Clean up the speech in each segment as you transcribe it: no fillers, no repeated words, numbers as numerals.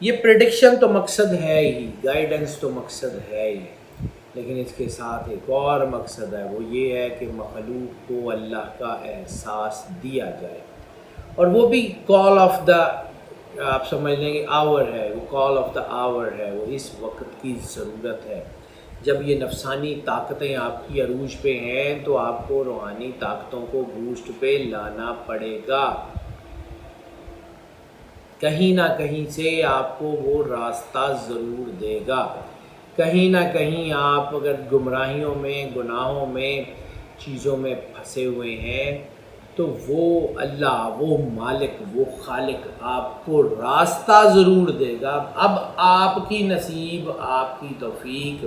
یہ پریڈکشن تو مقصد ہے ہی، گائیڈنس تو مقصد ہے ہی، لیکن اس کے ساتھ ایک اور مقصد ہے، وہ یہ ہے کہ مخلوق کو اللہ کا احساس دیا جائے، اور وہ بھی کال آف دا، آپ سمجھ لیں گے آور ہے، وہ کال آف دا آور ہے، وہ اس وقت کی ضرورت ہے۔ جب یہ نفسانی طاقتیں آپ کی عروج پہ ہیں تو آپ کو روحانی طاقتوں کو بوسٹ پہ لانا پڑے گا، کہیں نہ کہیں سے آپ کو وہ راستہ ضرور دے گا، کہیں نہ کہیں آپ اگر گمراہیوں میں، گناہوں میں، چیزوں میں پھنسے ہوئے ہیں تو وہ اللہ، وہ مالک، وہ خالق آپ کو راستہ ضرور دے گا۔ اب آپ کی نصیب، آپ کی توفیق،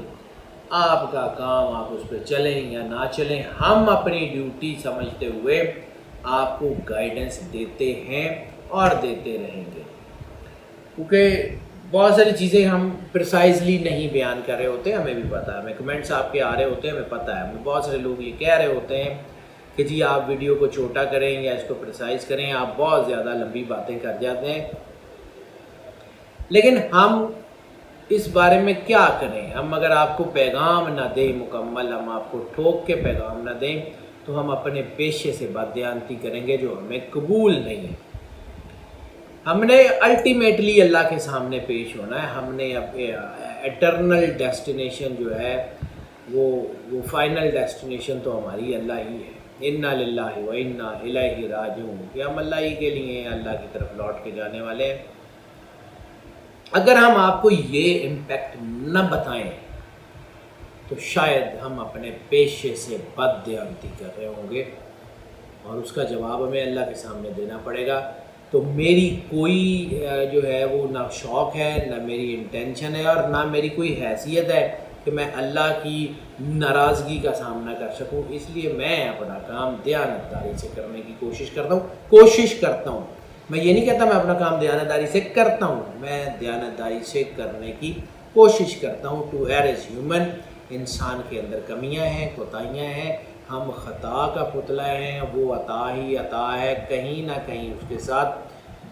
آپ کا کام، آپ اس پہ چلیں یا نہ چلیں، ہم اپنی ڈیوٹی سمجھتے ہوئے آپ کو گائیڈنس دیتے ہیں اور دیتے رہیں گے، کیونکہ بہت ساری چیزیں ہم پرسائزلی نہیں بیان کر رہے ہوتے، ہمیں بھی پتہ ہے، ہمیں کمنٹس آپ کے آ رہے ہوتے ہیں، ہمیں پتہ ہے، ہمیں بہت سارے لوگ یہ کہہ رہے ہوتے ہیں کہ جی آپ ویڈیو کو چھوٹا کریں یا اس کو پرسائز کریں، آپ بہت زیادہ لمبی باتیں کر جاتے ہیں، لیکن ہم اس بارے میں کیا کریں؟ ہم اگر آپ کو پیغام نہ دیں مکمل، ہم آپ کو ٹھوک کے پیغام نہ دیں تو ہم اپنے پیشے سے بددیانتی کریں گے جو ہمیں قبول نہیں ہے۔ ہم نے الٹیمیٹلی اللہ کے سامنے پیش ہونا ہے، ہم نے ایٹرنل ڈیسٹینیشن جو ہے وہ فائنل ڈیسٹینیشن تو ہماری اللہ ہی ہے، انا للہ و انا الیہ راجعون، کہ ہم اللہ ہی کے لیے ہیں، اللہ کی طرف لوٹ کے جانے والے ہیں۔ اگر ہم آپ کو یہ امپیکٹ نہ بتائیں تو شاید ہم اپنے پیشے سے بددیانتی کر رہے ہوں گے، اور اس کا جواب ہمیں اللہ کے سامنے دینا پڑے گا۔ تو میری کوئی جو ہے وہ نہ شوق ہے، نہ میری انٹینشن ہے، اور نہ میری کوئی حیثیت ہے کہ میں اللہ کی ناراضگی کا سامنا کر سکوں، اس لیے میں اپنا کام دیانتداری سے کرنے کی کوشش کرتا ہوں۔ میں یہ نہیں کہتا میں اپنا کام دیانتداری سے کرتا ہوں، میں دیانتداری سے کرنے کی کوشش کرتا ہوں۔ ٹو ایئر از ہیومن، انسان کے اندر کمیاں ہیں، کوتاہیاں ہیں، ہم خطا کا پتلا ہیں، وہ عطا ہی عطا ہے، کہیں نہ کہیں اس کے ساتھ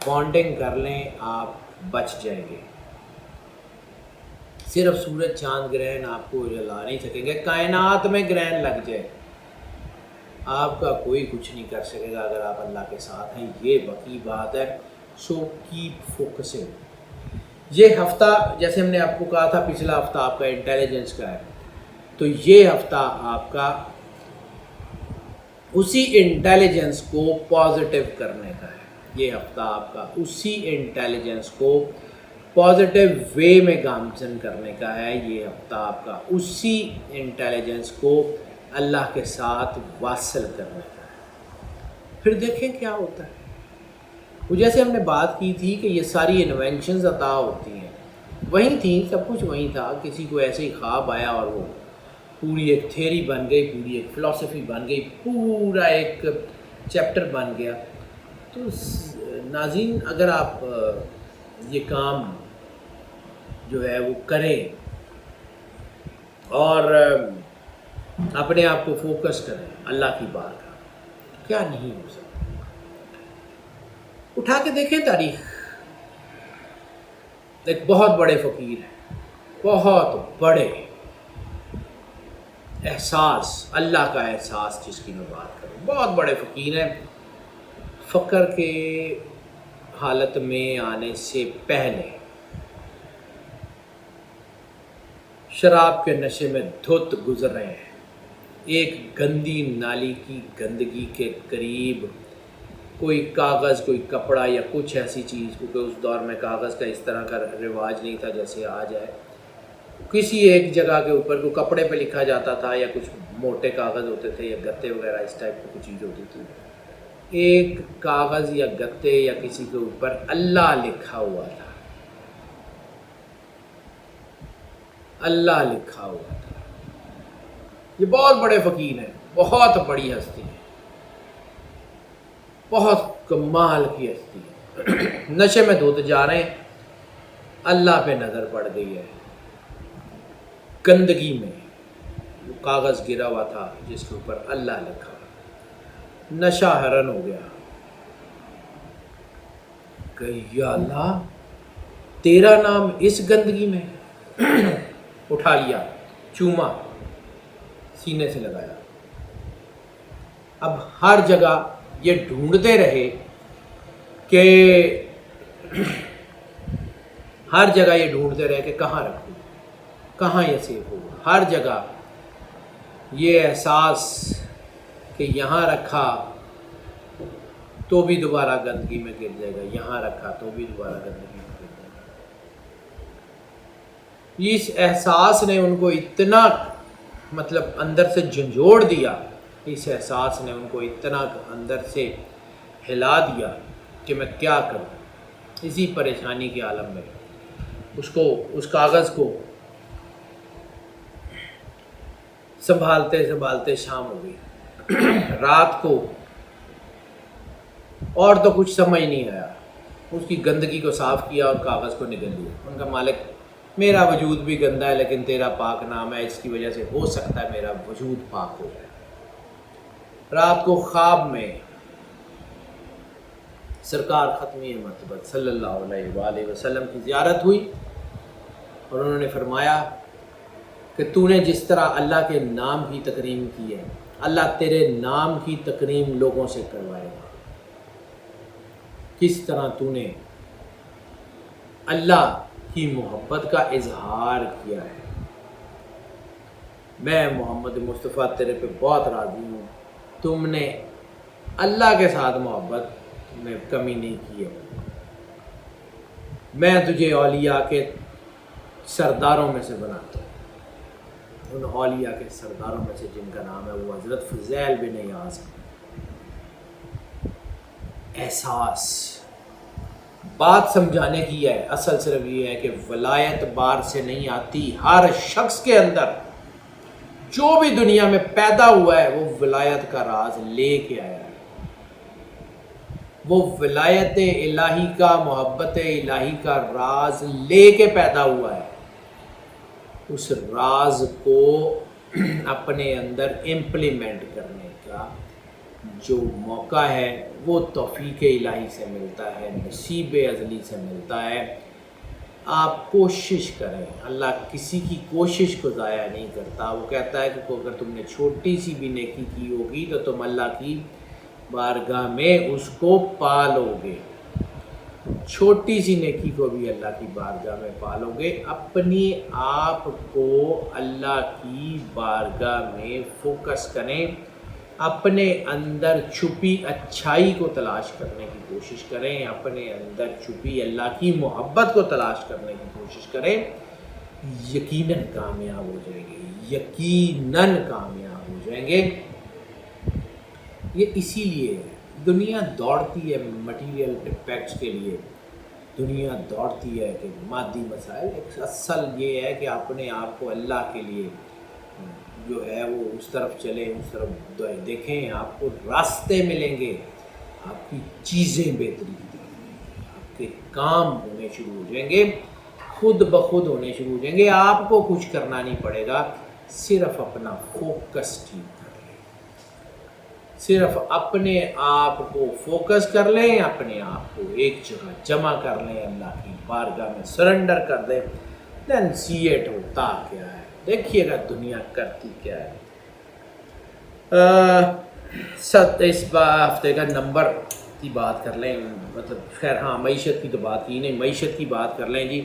بانڈنگ کر لیں، آپ بچ جائیں گے۔ صرف سورج چاند گرہن آپ کو جلا نہیں سکیں گے، کائنات میں گرہن لگ جائے آپ کا کوئی کچھ نہیں کر سکے گا اگر آپ اللہ کے ساتھ ہیں، یہ وقی بات ہے۔ So keep focusing. یہ ہفتہ جیسے ہم نے آپ کو کہا تھا پچھلا ہفتہ آپ کا انٹیلیجنس کا ہے، تو یہ ہفتہ آپ کا اسی انٹیلیجنس کو پازیٹیو کرنے کا ہے، یہ ہفتہ آپ کا اسی انٹیلیجنس کو پازیٹیو وے میں گامزن کرنے کا ہے، یہ ہفتہ آپ کا اسی انٹیلیجنس کو اللہ کے ساتھ واصل کرنے کا ہے۔ پھر دیکھیں کیا ہوتا ہے۔ وہ جیسے ہم نے بات کی تھی کہ یہ ساری انوینشنز عطا ہوتی ہیں، وہیں تھیں، سب کچھ وہیں تھا، کسی کو ایسے ہی خواب آیا اور وہ پوری ایک تھیوری بن گئی، پوری ایک فلسفی بن گئی، پورا ایک چیپٹر بن گیا۔ تو ناظرین اگر آپ یہ کام جو ہے وہ کریں اور اپنے آپ کو فوکس کریں اللہ کی بات کا، کیا نہیں ہو سکتا۔ اٹھا کے دیکھیں تاریخ، ایک بہت بڑے فقیر ہیں، بہت بڑے احساس، اللہ کا احساس جس کی میں بات کروں، بہت بڑے فقیر ہیں، فقر کے حالت میں آنے سے پہلے شراب کے نشے میں دھت گزر رہے ہیں، ایک گندی نالی کی گندگی کے قریب، کوئی کاغذ، کوئی کپڑا یا کچھ ایسی چیز، کیونکہ اس دور میں کاغذ کا اس طرح کا رواج نہیں تھا جیسے آج ہے، کسی ایک جگہ کے اوپر کوئی کپڑے پہ لکھا جاتا تھا یا کچھ موٹے کاغذ ہوتے تھے یا گتے وغیرہ اس ٹائپ کی کچھ چیز ہوتی تھی، ایک کاغذ یا گتے یا کسی کے اوپر اللہ لکھا ہوا تھا، اللہ لکھا ہوا تھا۔ یہ بہت بڑے فقیر ہیں، بہت بڑی ہستی ہے، بہت کمال کی ہستی ہے، نشے میں دھوتے جا رہے ہیں، اللہ پہ نظر پڑ گئی ہے، گندگی میں وہ کاغذ گرا ہوا تھا جس کے اوپر اللہ لکھا، نشہ حرن ہو گیا کہ یا اللہ تیرا نام اس گندگی میں ہے۔ اٹھا لیا، چوما، سینے سے لگایا۔ اب ہر جگہ یہ ڈھونڈتے رہے کہ ہر جگہ یہ ڈھونڈتے رہے کہ کہاں رکھوں، کہاں یہ سیف ہوگا۔ ہر جگہ یہ احساس کہ یہاں رکھا تو بھی دوبارہ گندگی میں گر جائے گا، یہاں رکھا تو بھی دوبارہ گندگی میں گر جائے گا۔ اس احساس نے ان کو اتنا اندر سے جھنجھوڑ دیا، اس احساس نے ان کو اتنا اندر سے ہلا دیا کہ میں کیا کروں۔ اسی پریشانی کے عالم میں اس کاغذ کو سنبھالتے سنبھالتے شام ہو گئی۔ رات کو اور تو کچھ سمجھ نہیں آیا، اس کی گندگی کو صاف کیا اور کاغذ کو نگل لیا۔ ان کا مالک، میرا وجود بھی گندا ہے لیکن تیرا پاک نام ہے، اس کی وجہ سے ہو سکتا ہے میرا وجود پاک ہو جائے۔ رات کو خواب میں سرکار ختمی مرتبہ صلی اللہ علیہ وآلہ وسلم کی زیارت ہوئی اور انہوں نے فرمایا کہ تو نے جس طرح اللہ کے نام کی تکریم کی ہے، اللہ تیرے نام کی تکریم لوگوں سے کروائے گا۔ کس طرح تو نے اللہ کی محبت کا اظہار کیا ہے۔ میں محمد مصطفیٰ تیرے پہ بہت راضی ہوں، تم نے اللہ کے ساتھ محبت میں کمی نہیں کی ہے۔ میں تجھے اولیاء کے سرداروں میں سے بناتا ہوں، ان اولیاء کے سرداروں میں سے جن کا نام ہے وہ حضرت فضیل بن ایاز۔ احساس بات سمجھانے کی ہے، اصل صرف یہ ہے کہ ولایت بار سے نہیں آتی۔ ہر شخص کے اندر جو بھی دنیا میں پیدا ہوا ہے وہ ولایت کا راز لے کے آیا ہے، وہ ولایت الہی کا، محبت الہی کا راز لے کے پیدا ہوا ہے۔ اس راز کو اپنے اندر امپلیمنٹ کرنے کا جو موقع ہے وہ توفیق الہی سے ملتا ہے، نصیب ازلی سے ملتا ہے۔ آپ کوشش کریں، اللہ کسی کی کوشش کو ضائع نہیں کرتا۔ وہ کہتا ہے کہ اگر تم نے چھوٹی سی بھی نیکی کی ہوگی تو تم اللہ کی بارگاہ میں اس کو پالو گے۔ چھوٹی سی نیکی کو بھی اللہ کی بارگاہ میں پالو گے۔ اپنے آپ کو اللہ کی بارگاہ میں فوکس کریں، اپنے اندر چھپی اچھائی کو تلاش کرنے کی کوشش کریں، اپنے اندر چھپی اللہ کی محبت کو تلاش کرنے کی کوشش کریں، یقیناً کامیاب ہو جائیں گے، یقیناً کامیاب ہو جائیں گے۔ یہ اسی لیے ہے دنیا دوڑتی ہے مٹیریل امپیکٹس کے لیے، دنیا دوڑتی ہے کہ مادی مسائل۔ اصل یہ ہے کہ اپنے آپ کو اللہ کے لیے جو ہے وہ اس طرف چلیں، اس طرف دیکھیں، آپ کو راستے ملیں گے، آپ کی چیزیں بہتری دیں گی، آپ کے کام ہونے شروع ہو جائیں گے، خود بخود ہونے شروع ہو جائیں گے۔ آپ کو کچھ کرنا نہیں پڑے گا، صرف اپنا فوکس ٹھیک کر لیں، صرف اپنے آپ کو فوکس کر لیں، اپنے آپ کو ایک جگہ جمع کر لیں، اللہ کی بارگاہ میں سرنڈر کر دیں، دین سی اٹ ہوتا کیا ہے، دیکھیے گا دنیا کرتی کیا ہے۔ اس ہفتے کا نمبر کی بات کر لیں، خیر ہاں معیشت کی تو بات کی نہیں، معیشت کی بات کر لیں جی۔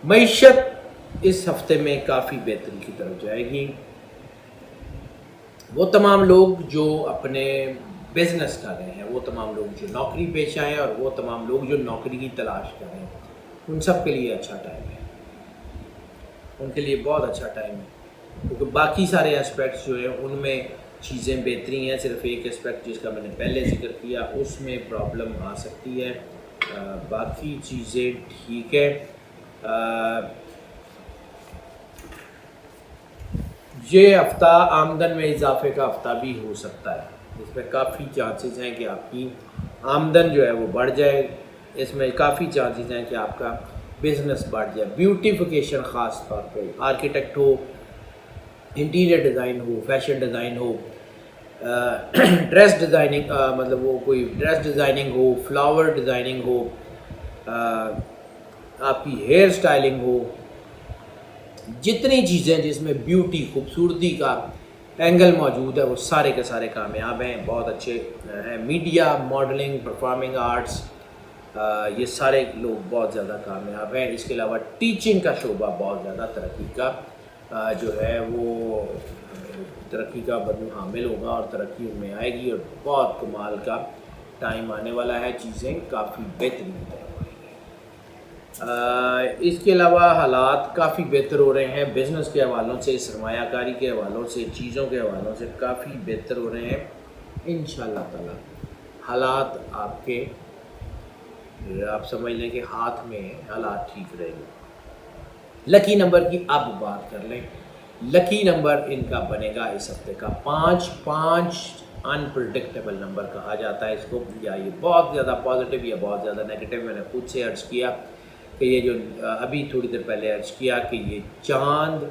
معیشت اس ہفتے میں کافی بہتری کی طرف جائے گی۔ وہ تمام لوگ جو اپنے بزنس کر رہے ہیں، وہ تمام لوگ جو نوکری پیشہ ہیں اور وہ تمام لوگ جو نوکری کی تلاش کر رہے ہیں، ان سب کے لیے اچھا ٹائم ہے، ان کے لیے بہت اچھا ٹائم ہے، کیونکہ باقی سارے اسپیکٹس جو ہیں ان میں چیزیں بہتری ہیں، صرف ایک اسپیکٹ جس کا میں نے پہلے ذکر کیا اس میں پرابلم آ سکتی ہے، باقی چیزیں ٹھیک ہے۔ یہ ہفتہ آمدن میں اضافے کا ہفتہ بھی ہو سکتا ہے، اس میں کافی چانسز ہیں کہ آپ کی آمدن جو ہے وہ بڑھ جائے، اس میں کافی چانسز ہیں کہ آپ کا بزنس بڑھ جائے۔ بیوٹیفیکیشن خاص طور پہ آرکیٹیکٹ ہو، انٹیریئر ڈیزائن ہو، فیشن ڈیزائن ہو، ڈریس ڈیزائننگ مطلب وہ کوئی ڈریس ڈیزائننگ ہو، فلاور ڈیزائننگ ہو، آپ کی ہیئر سٹائلنگ ہو، جتنی چیزیں جس میں بیوٹی خوبصورتی کا اینگل موجود ہے وہ سارے کے سارے کامیاب ہیں، بہت اچھے ہیں۔ میڈیا، ماڈلنگ، پرفارمنگ آرٹس، یہ سارے لوگ بہت زیادہ کامیاب ہیں۔ اس کے علاوہ ٹیچنگ کا شعبہ بہت زیادہ ترقی کا جو ہے وہ ترقی کا بدن حامل ہوگا اور ترقی ان میں آئے گی اور بہت کمال کا ٹائم آنے والا ہے، چیزیں کافی بہترین طرح اس کے علاوہ حالات کافی بہتر ہو رہے ہیں، بزنس کے حوالوں سے، سرمایہ کاری کے حوالوں سے، چیزوں کے حوالوں سے کافی بہتر ہو رہے ہیں انشاءاللہ تعالی۔ حالات آپ کے، آپ سمجھ لیں کہ ہاتھ میں حالات ٹھیک رہیں گے۔ لکی نمبر کی اب بات کر لیں۔ لکی نمبر ان کا بنے گا اس ہفتے کا 5 انپریڈکٹیبل نمبر کہا جاتا ہے اس کو، یا یہ بہت زیادہ پازیٹیو یا بہت زیادہ نیگیٹو۔ میں نے خود سے عرض کیا کہ یہ جو ابھی تھوڑی دیر پہلے عرض کیا کہ یہ چاند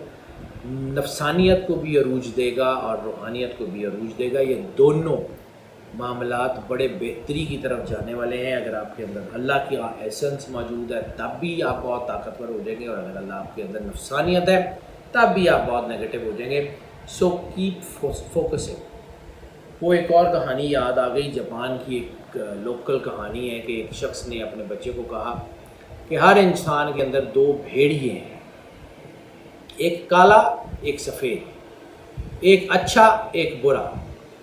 نفسانیت کو بھی عروج دے گا اور روحانیت کو بھی عروج دے گا، یہ دونوں معاملات بڑے بہتری کی طرف جانے والے ہیں۔ اگر آپ کے اندر اللہ کی ایسنس موجود ہے تب بھی آپ بہت طاقتور ہو جائیں گے، اور اگر اللہ آپ کے اندر نفسانیت ہے تب بھی آپ بہت نیگیٹو ہو جائیں گے۔ So keep focusing. وہ ایک اور کہانی یاد آ گئی، جاپان کی ایک لوکل کہانی ہے کہ ایک شخص نے اپنے بچے کو کہا کہ ہر انسان کے اندر 2 بھیڑیے ہیں، ایک کالا ایک سفید، ایک اچھا ایک برا۔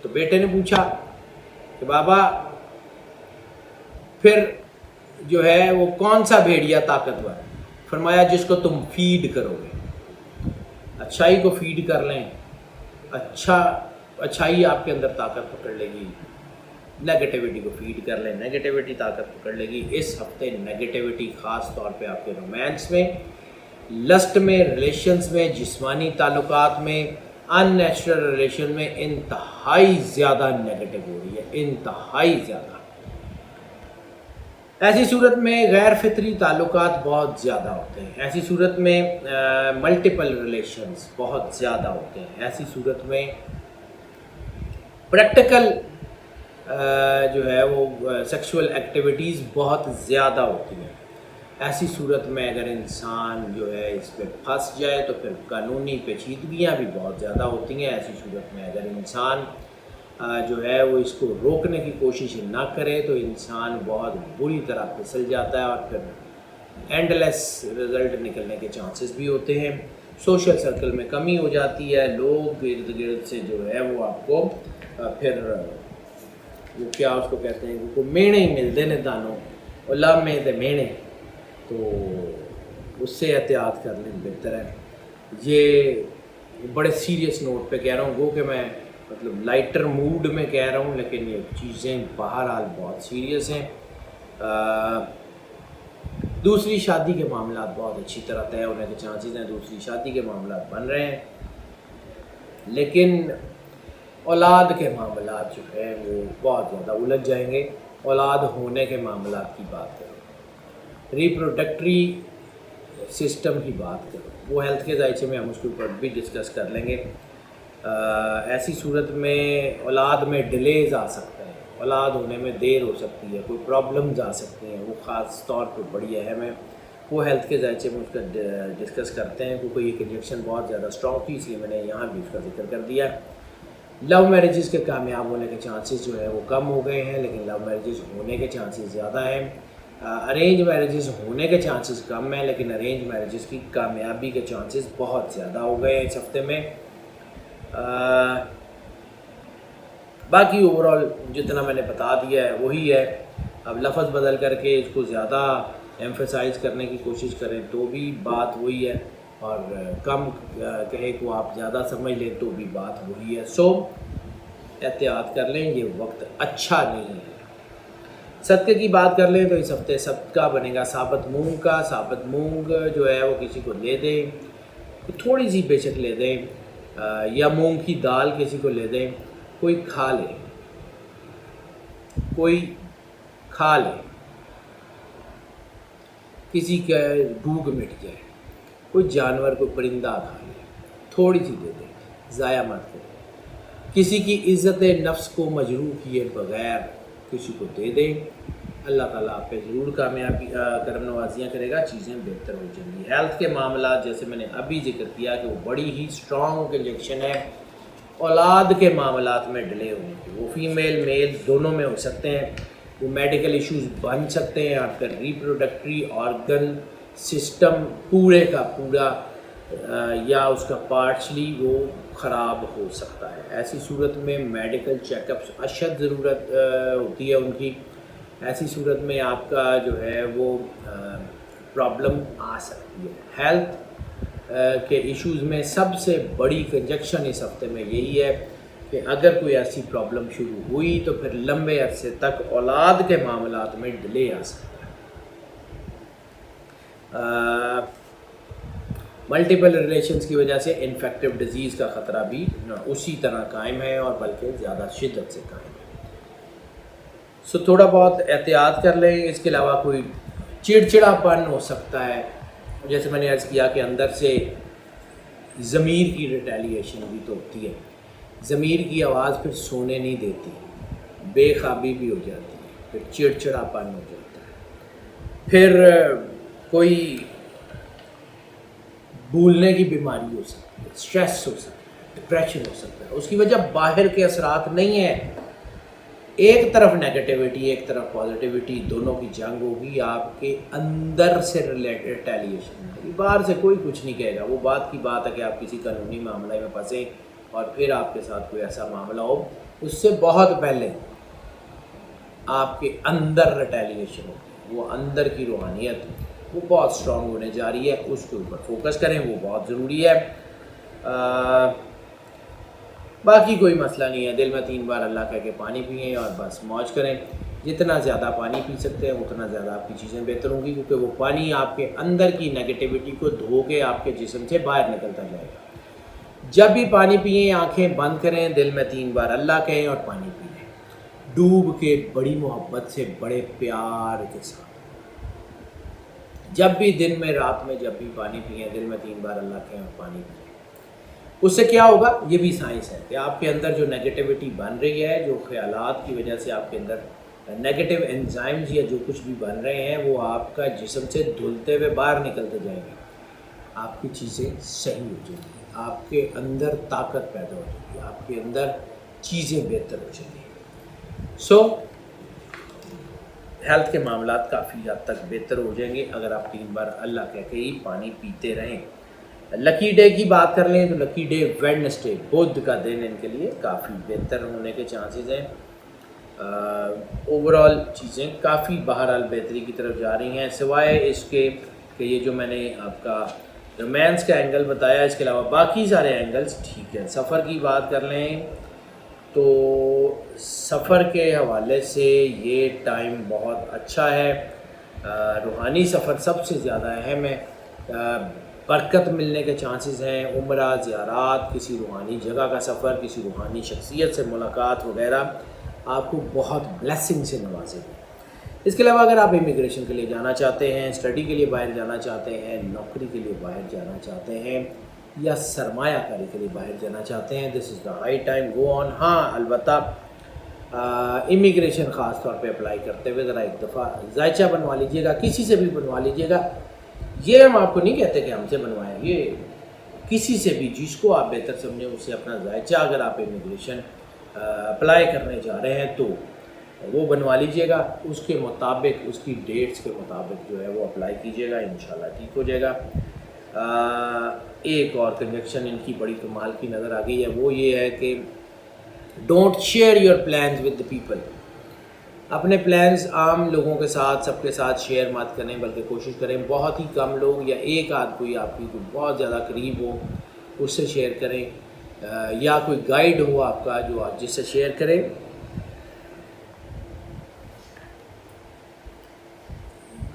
تو بیٹے نے پوچھا کہ بابا پھر جو ہے وہ کون سا بھیڑیا طاقتور؟ فرمایا جس کو تم فیڈ کرو گے۔ اچھائی کو فیڈ کر لیں، اچھائی آپ کے اندر طاقت پکڑ لے گی، نیگیٹیوٹی کو فیڈ کر لیں، نیگیٹیوٹی طاقت پکڑ لے گی۔ اس ہفتے نیگیٹیوٹی خاص طور پہ آپ کے رومانس میں، لسٹ میں، ریلیشنز میں، جسمانی تعلقات میں، ان نیچرل ریلیشن میں انتہائی زیادہ نیگیٹو ہو رہی ہے، انتہائی زیادہ۔ ایسی صورت میں غیر فطری تعلقات بہت زیادہ ہوتے ہیں، ایسی صورت میں ملٹیپل ریلیشنز بہت زیادہ ہوتے ہیں، ایسی صورت میں پریکٹیکل جو ہے وہ سیکشول ایکٹیویٹیز بہت زیادہ ہوتی ہیں۔ ایسی صورت میں اگر انسان جو ہے اس پہ پھنس جائے تو پھر قانونی پیچیدگیاں بھی بہت زیادہ ہوتی ہیں۔ ایسی صورت میں اگر انسان جو ہے وہ اس کو روکنے کی کوشش نہ کرے تو انسان بہت بری طرح پھسل جاتا ہے اور پھر اینڈ لیس رزلٹ نکلنے کے چانسز بھی ہوتے ہیں۔ سوشل سرکل میں کمی ہو جاتی ہے، لوگ ارد گرد سے جو ہے وہ آپ کو پھر وہ کیا اس کو کہتے ہیں کہ مینے ہی ملتے ہیں دانوں اور لامے تے مینے، تو اس سے احتیاط کر لیں بہتر ہے۔ یہ بڑے سیریس نوٹ پہ کہہ رہا ہوں، وہ کہ میں مطلب لائٹر موڈ میں کہہ رہا ہوں، لیکن یہ چیزیں بہرحال بہت سیریس ہیں۔ دوسری شادی کے معاملات بہت اچھی طرح طے ہونے کے چانسز ہیں، دوسری شادی کے معاملات بن رہے ہیں، لیکن اولاد کے معاملات جو ہے وہ بہت زیادہ الجھ جائیں گے۔ اولاد ہونے کے معاملات کی بات کرو، ریپروڈکٹری سسٹم کی بات کرو، وہ ہیلتھ کے ذائقے میں ہم اس کے اوپر بھی ڈسکس کر لیں گے۔ ایسی صورت میں اولاد میں ڈیلیز آ سکتے ہیں، اولاد ہونے میں دیر ہو سکتی ہے، کوئی پرابلمز آ سکتی ہیں، وہ خاص طور پہ بڑی اہم ہے، وہ ہیلتھ کے ذائقے میں اس کا ڈسکس کرتے ہیں، کیونکہ یہ کنجیکشن بہت زیادہ اسٹرانگ تھی، اس لیے میں نے یہاں بھی اس کا ذکر کر دیا۔ لو میرجز کے کامیاب ہونے کے چانسز جو ہے وہ کم ہو گئے ہیں، لیکن لو میرجز ہونے کے چانسز زیادہ ہیں۔ ارینج میرجز ہونے کے چانسز کم ہیں، لیکن ارینج میرجز کی کامیابی کے چانسز بہت زیادہ ہو گئے ہیں اس ہفتے میں۔ باقی اوورال جتنا میں نے بتا دیا ہے وہی ہے، اب لفظ بدل کر کے اس کو زیادہ ایمفیسائز کرنے کی کوشش کریں تو بھی بات وہی ہے، اور کم کہے کو آپ زیادہ سمجھ لیں تو بھی بات وہی ہے۔ سو احتیاط کر لیں، یہ وقت اچھا نہیں ہے۔ صدقے کی بات کر لیں تو اس ہفتے صدقہ بنے گا ثابت مونگ کا۔ ثابت مونگ جو ہے وہ کسی کو لے دیں، تھوڑی سی بے شک لے دیں، یا مونگ کی دال کسی کو لے دیں، کوئی کھا لے، کوئی کھا لے، کسی کا بھوک مٹ جائے، کوئی جانور کوئی پرندہ کھا لے، تھوڑی سی دے دیں، ضائع مت کریں۔ کسی کی عزت نفس کو مجروح کیے بغیر کسی کو دے دیں، اللہ تعالیٰ آپ پہ ضرور کامیابی کرم نوازیاں کرے گا، چیزیں بہتر ہو جائیں گی۔ ہیلتھ کے معاملات جیسے میں نے ابھی ذکر کیا کہ وہ بڑی ہی اسٹرانگ کنجنکشن ہے اولاد کے معاملات میں ڈلے ہونے کے، وہ فیمیل میل دونوں میں ہو سکتے ہیں، وہ میڈیکل ایشوز بن سکتے ہیں، آپ کا ریپروڈکٹری آرگن سسٹم پورے کا پورا یا اس کا پارشلی وہ خراب ہو سکتا ہے۔ ایسی صورت میں میڈیکل چیک اپس اشد ضرورت ہوتی ہے ان کی۔ ایسی صورت میں آپ کا جو ہے وہ پرابلم آ سکتی ہے۔ ہیلتھ کے ایشوز میں سب سے بڑی کنجکشن اس ہفتے میں یہی ہے کہ اگر کوئی ایسی پرابلم شروع ہوئی تو پھر لمبے عرصے تک اولاد کے معاملات میں ڈیلے آ سکتا ہے۔ ملٹیپل ریلیشنز کی وجہ سے انفیکٹو ڈیزیز کا خطرہ بھی اسی طرح قائم ہے اور بلکہ زیادہ شدت سے قائم ہے۔ تھوڑا بہت احتیاط کر لیں۔ اس کے علاوہ کوئی چڑچڑاپن ہو سکتا ہے، جیسے میں نے عرض کیا کہ اندر سے ضمیر کی ریٹیلیشن بھی تو ہوتی ہے، ضمیر کی آواز پھر سونے نہیں دیتی، بے خوابی بھی ہو جاتی ہے، پھر چڑچڑاپن ہو جاتا ہے، پھر کوئی بھولنے کی بیماری ہو سکتی ہے، اسٹریس ہو سکتا ہے، ڈپریشن ہو سکتا ہے۔ اس کی وجہ باہر کے اثرات نہیں ہیں، ایک طرف نیگیٹیوٹی ایک طرف پازیٹیوٹی، دونوں کی جنگ ہوگی، آپ کے اندر سے ریٹیلیشن ہوگی۔ باہر سے کوئی کچھ نہیں کہے گا، وہ بات کی بات ہے کہ آپ کسی قانونی معاملے میں پھنسیں اور پھر آپ کے ساتھ کوئی ایسا معاملہ ہو، اس سے بہت پہلے آپ کے اندر ریٹیلیشن ہوگی، وہ اندر کی روحانیت وہ بہت اسٹرانگ ہونے جا رہی ہے، اس کے اوپر فوکس کریں، وہ بہت ضروری ہے۔ باقی کوئی مسئلہ نہیں ہے، دل میں 3 بار اللہ کہہ کے پانی پئیں اور بس موج کریں۔ جتنا زیادہ پانی پی سکتے ہیں اتنا زیادہ آپ کی چیزیں بہتر ہوں گی، کیونکہ وہ پانی آپ کے اندر کی نیگیٹیوٹی کو دھو کے آپ کے جسم سے باہر نکلتا جائے گا۔ جب بھی پانی پئیں آنکھیں بند کریں، دل میں 3 بار اللہ کہیں اور پانی پی لیں، ڈوب کے بڑی محبت سے بڑے پیار کے ساتھ۔ جب بھی دن میں رات میں جب بھی پانی پئیں، دل میں 3 بار اللہ کہیں اور پانی پئیں۔ اس سے کیا ہوگا، یہ بھی سائنس ہے کہ آپ کے اندر جو نیگیٹیوٹی بن رہی ہے، جو خیالات کی وجہ سے آپ کے اندر نیگیٹو انزائمز یا جو کچھ بھی بن رہے ہیں، وہ آپ کا جسم سے دھلتے ہوئے باہر نکلتے جائیں گے، آپ کی چیزیں صحیح ہو جائیں گی، آپ کے اندر طاقت پیدا ہو جائے گی، آپ کے اندر چیزیں بہتر ہو جائیں گی۔ ہیلتھ کے معاملات کافی حد تک بہتر ہو جائیں گے اگر آپ 3 بار اللہ کہہ کے ہی پانی پیتے رہیں۔ لکی ڈے کی بات کر لیں تو لکی ڈے ویڈنسڈے، بدھ کا دن ان کے لیے کافی بہتر ہونے کے چانسز ہیں۔ اوورال چیزیں کافی بہرحال بہتری کی طرف جا رہی ہیں، سوائے اس کے کہ یہ جو میں نے آپ کا رومانس کا اینگل بتایا، اس کے علاوہ باقی سارے اینگلز ٹھیک ہیں۔ سفر کی بات کر لیں تو سفر کے حوالے سے یہ ٹائم بہت اچھا ہے، روحانی سفر سب سے زیادہ اہم ہے، برکت ملنے کے چانسز ہیں، عمرہ، زیارات، کسی روحانی جگہ کا سفر، کسی روحانی شخصیت سے ملاقات وغیرہ آپ کو بہت بلیسنگ سے نوازے گی۔ اس کے علاوہ اگر آپ امیگریشن کے لیے جانا چاہتے ہیں، اسٹڈی کے لیے باہر جانا چاہتے ہیں، نوکری کے لیے باہر جانا چاہتے ہیں یا سرمایہ کاری کے لیے باہر جانا چاہتے ہیں، دس از دا ہائی ٹائم، گو آن۔ ہاں البتہ امیگریشن خاص طور پہ اپلائی کرتے ہوئے ذرا ایک دفعہ ذائچہ بنوا لیجیے گا، کسی سے بھی بنوا لیجیے گا۔ یہ ہم آپ کو نہیں کہتے کہ ہم سے بنوائیں، یہ کسی سے بھی جس کو آپ بہتر سمجھیں اس سے اپنا ذائچہ اگر آپ امیگریشن اپلائی کرنے جا رہے ہیں تو وہ بنوا لیجیے گا، اس کے مطابق اس کی ڈیٹس کے مطابق جو ہے وہ اپلائی کیجیے گا، انشاءاللہ ٹھیک ہو جائے گا۔ ایک اور کنجکشن ان کی بڑی کمال کی نظر آ گئی ہے، وہ یہ ہے کہ don't share your plans with the people. اپنے پلانز عام لوگوں کے ساتھ سب کے ساتھ شیئر مت کریں، بلکہ کوشش کریں بہت ہی کم لوگ یا ایک آدھ کوئی آپ کی کوئی بہت زیادہ قریب ہو اس سے شیئر کریں، یا کوئی گائیڈ ہو آپ کا جو آپ جس سے شیئر کریں،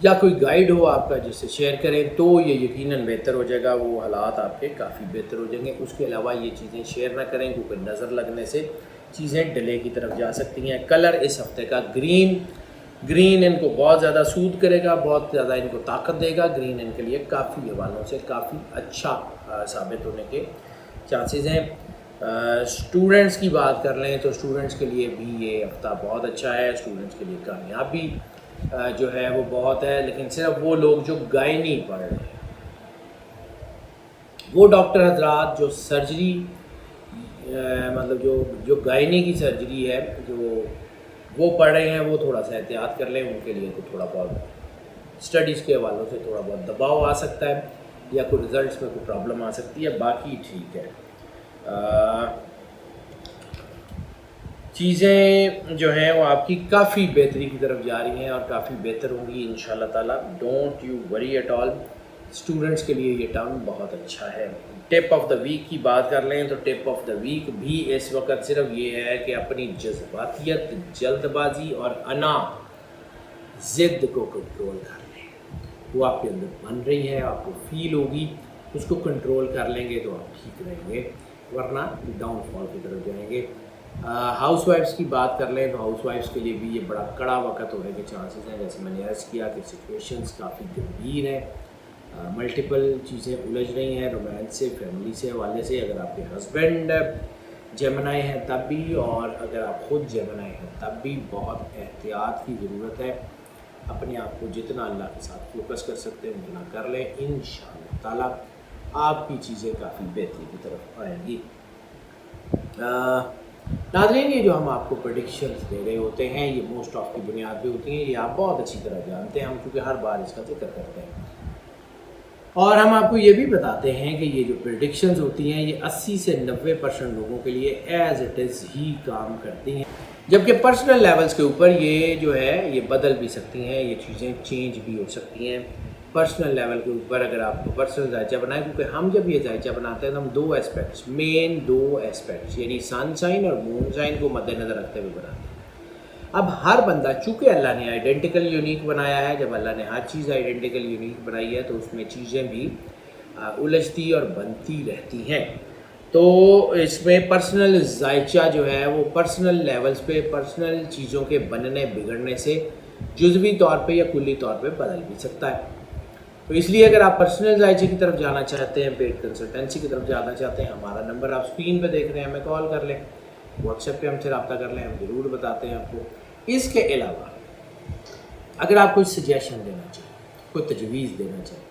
یا کوئی گائیڈ ہو آپ کا جس سے شیئر کریں تو یہ یقیناً بہتر ہو جائے گا، وہ حالات آپ کے کافی بہتر ہو جائیں گے۔ اس کے علاوہ یہ چیزیں شیئر نہ کریں کیونکہ نظر لگنے سے چیزیں ڈیلے کی طرف جا سکتی ہیں۔ کلر اس ہفتے کا گرین ان کو بہت زیادہ سود کرے گا، بہت زیادہ ان کو طاقت دے گا۔ گرین ان کے لیے کافی حوالوں سے کافی اچھا ثابت ہونے کے چانسز ہیں۔ اسٹوڈنٹس کی بات کر لیں تو اسٹوڈنٹس کے لیے بھی یہ ہفتہ بہت اچھا ہے، اسٹوڈنٹس کے لیے کامیابی جو ہے وہ بہت ہے، لیکن صرف وہ لوگ جو گائنی پڑھ رہے ہیں، وہ ڈاکٹر حضرات جو سرجری مطلب جو گائنی کی سرجری ہے جو وہ پڑھ رہے ہیں، وہ تھوڑا سا احتیاط کر لیں. ان کے لیے تو تھوڑا بہت اسٹڈیز کے حوالوں سے تھوڑا بہت دباؤ آ سکتا ہے یا کوئی رزلٹس میں کوئی پرابلم آ سکتی ہے، باقی ٹھیک ہے. چیزیں جو ہیں وہ آپ کی کافی بہتری کی طرف جا رہی ہیں اور کافی بہتر ہوں گی انشاءاللہ تعالیٰ. Don't you worry at all. Students کے لیے یہ ٹرم بہت اچھا ہے. ٹپ آف دا ویک کی بات کر لیں تو ٹپ آف دا ویک بھی اس وقت صرف یہ ہے کہ اپنی جذباتیت، جلد بازی اور انا ضد کو کنٹرول کر لیں. وہ آپ کے اندر بن رہی ہے، آپ کو فیل ہوگی، اس کو کنٹرول کر لیں گے تو آپ ٹھیک رہیں گے، ورنہ ڈاؤن فال کی طرف جائیں گے. ہاؤس وائفس کی بات کر لیں تو ہاؤس وائفس کے لیے بھی یہ بڑا کڑا وقت ہونے کے چانسز ہیں. جیسے میں نے عرض کیا کہ سچویشنز کافی گمبھیر ہیں، ملٹیپل چیزیں الجھ رہی ہیں، رومانس سے، فیملی سے حوالے سے. اگر آپ کے ہسبینڈ جیمنائی ہیں تب بھی، اور اگر آپ خود جیمنائی ہیں تب بھی بہت احتیاط کی ضرورت ہے. اپنے آپ کو جتنا اللہ کے ساتھ فوکس کر سکتے ہیں اتنا کر لیں، انشاءاللہ تعالیٰ آپ کی چیزیں کافی بہتری کی طرف آئیں گی. ناظرین، یہ جو ہم آپ کو پریڈکشنز دے رہے ہوتے ہیں یہ موسٹ آف کی بنیاد پہ ہوتی ہیں، یہ آپ بہت اچھی طرح جانتے ہیں، ہم چونکہ ہر بار اس کا ذکر کرتے ہیں. اور ہم آپ کو یہ بھی بتاتے ہیں کہ یہ جو پریڈکشنز ہوتی ہیں یہ 80 سے 90% لوگوں کے لیے ایز اٹ از ہی کام کرتی ہیں، جبکہ پرسنل لیولز کے اوپر یہ جو ہے یہ بدل بھی سکتی ہیں، یہ چیزیں چینج بھی ہو سکتی ہیں. پرسنل لیول کے اوپر اگر آپ کو پرسنل ذائچہ بنائیں، کیونکہ ہم جب یہ ذائچہ بناتے ہیں تو ہم دو ایسپیکٹس یعنی سن سائن اور مون سائن کو مد نظر رکھتے ہوئے بناتے ہیں. اب ہر بندہ، چونکہ اللہ نے آئیڈینٹیکل یونیک بنایا ہے، جب اللہ نے ہر چیز آئیڈینٹیکل یونیک بنائی ہے تو اس میں چیزیں بھی الجھتی اور بنتی رہتی ہیں. تو اس میں پرسنل ذائچہ جو ہے وہ پرسنل لیولز پہ پرسنل چیزوں کے بننے بگڑنے سے جزوی طور پہ یا کلی طور پہ بدل بھی سکتا ہے. تو اس لیے اگر آپ پرسنل ذائچے کی طرف جانا چاہتے ہیں، پیڈ کنسلٹنسی کی طرف جانا چاہتے ہیں، ہمارا نمبر آپ اسکرین پہ دیکھ رہے ہیں، ہمیں کال کر لیں، واٹس ایپ پہ ہم سے رابطہ کر لیں، ہم ضرور بتاتے ہیں آپ کو. اس کے علاوہ اگر آپ کوئی سجیشن دینا چاہیں، کوئی تجویز دینا چاہیں،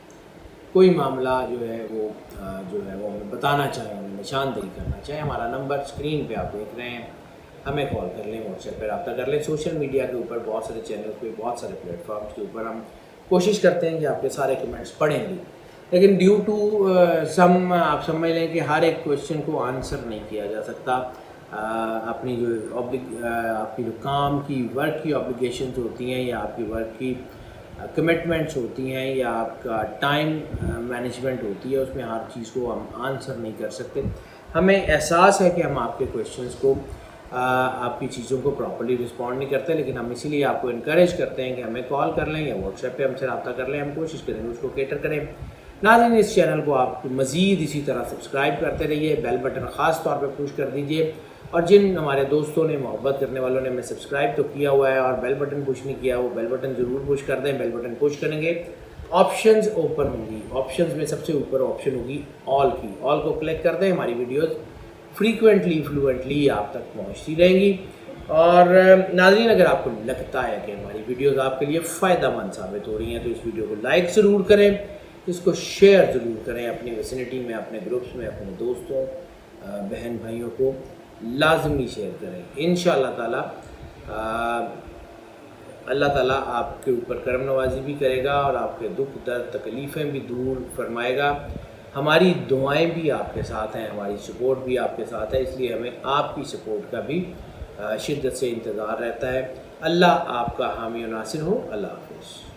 کوئی معاملہ جو ہے وہ ہمیں بتانا چاہیں، ہمیں نشاندہی کرنا چاہیں، ہمارا نمبر اسکرین پہ آپ دیکھ رہے ہیں، ہمیں کال کر لیں، واٹس ایپ پہ رابطہ کر لیں. سوشل میڈیا کے اوپر بہت سارے چینل پہ، بہت سارے پلیٹ فارمس کے اوپر ہم کوشش کرتے ہیں کہ آپ کے سارے کمنٹس پڑھیں بھی، لیکن ڈیو ٹو سم آپ سمجھ لیں کہ ہر ایک کویشچن کو آنسر نہیں کیا جا سکتا. اپنی جو آپ کی جو کام کی ورک کی آبلیگیشنز ہوتی ہیں، یا آپ کی ورک کی کمٹمنٹس ہوتی ہیں، یا آپ کا ٹائم مینجمنٹ ہوتی ہے، اس میں ہر چیز کو ہم آنسر نہیں کر سکتے. ہمیں احساس ہے کہ ہم آپ کے کویشچنز کو، آپ کی چیزوں کو پراپرلی رسپونڈ نہیں کرتے، لیکن ہم اسی لیے آپ کو انکریج کرتے ہیں کہ ہمیں کال کر لیں یا واٹس ایپ پہ ہم سے رابطہ کر لیں. ہم کوشش کریں گے اس کو کیٹر کریں. ناظرین، اس چینل کو آپ مزید اسی طرح سبسکرائب کرتے رہیے، بیل بٹن خاص طور پہ پوش کر دیجیے. اور جن ہمارے دوستوں نے، محبت کرنے والوں نے ہمیں سبسکرائب تو کیا ہوا ہے اور بیل بٹن پوش نہیں کیا، وہ بیل بٹن ضرور پوش کر دیں. بیل بٹن پوش کریں گے، آپشنز اوپن ہوں گی، آپشنز میں سب سے اوپر آپشن ہوگی آل کی. آل کو کلک کر دیں، ہماری ویڈیوز فریکوینٹلی فلوئنٹلی آپ تک پہنچتی رہیں گی. اور ناظرین، اگر آپ کو لگتا ہے کہ ہماری ویڈیوز آپ کے لیے فائدہ مند ثابت ہو رہی ہیں تو اس ویڈیو کو لائک ضرور کریں، اس کو شیئر ضرور کریں اپنی ویسینٹی میں، اپنے گروپس میں، اپنے دوستوں، بہن بھائیوں کو لازمی شیئر کریں. انشاءاللہ تعالیٰ اللہ تعالیٰ آپ کے اوپر کرم نوازی بھی کرے گا اور آپ کے دکھ درد تکلیفیں بھی دور فرمائے گا. ہماری دعائیں بھی آپ کے ساتھ ہیں، ہماری سپورٹ بھی آپ کے ساتھ ہے، اس لیے ہمیں آپ کی سپورٹ کا بھی شدت سے انتظار رہتا ہے. اللہ آپ کا حامی و ناصر ہو. اللہ حافظ.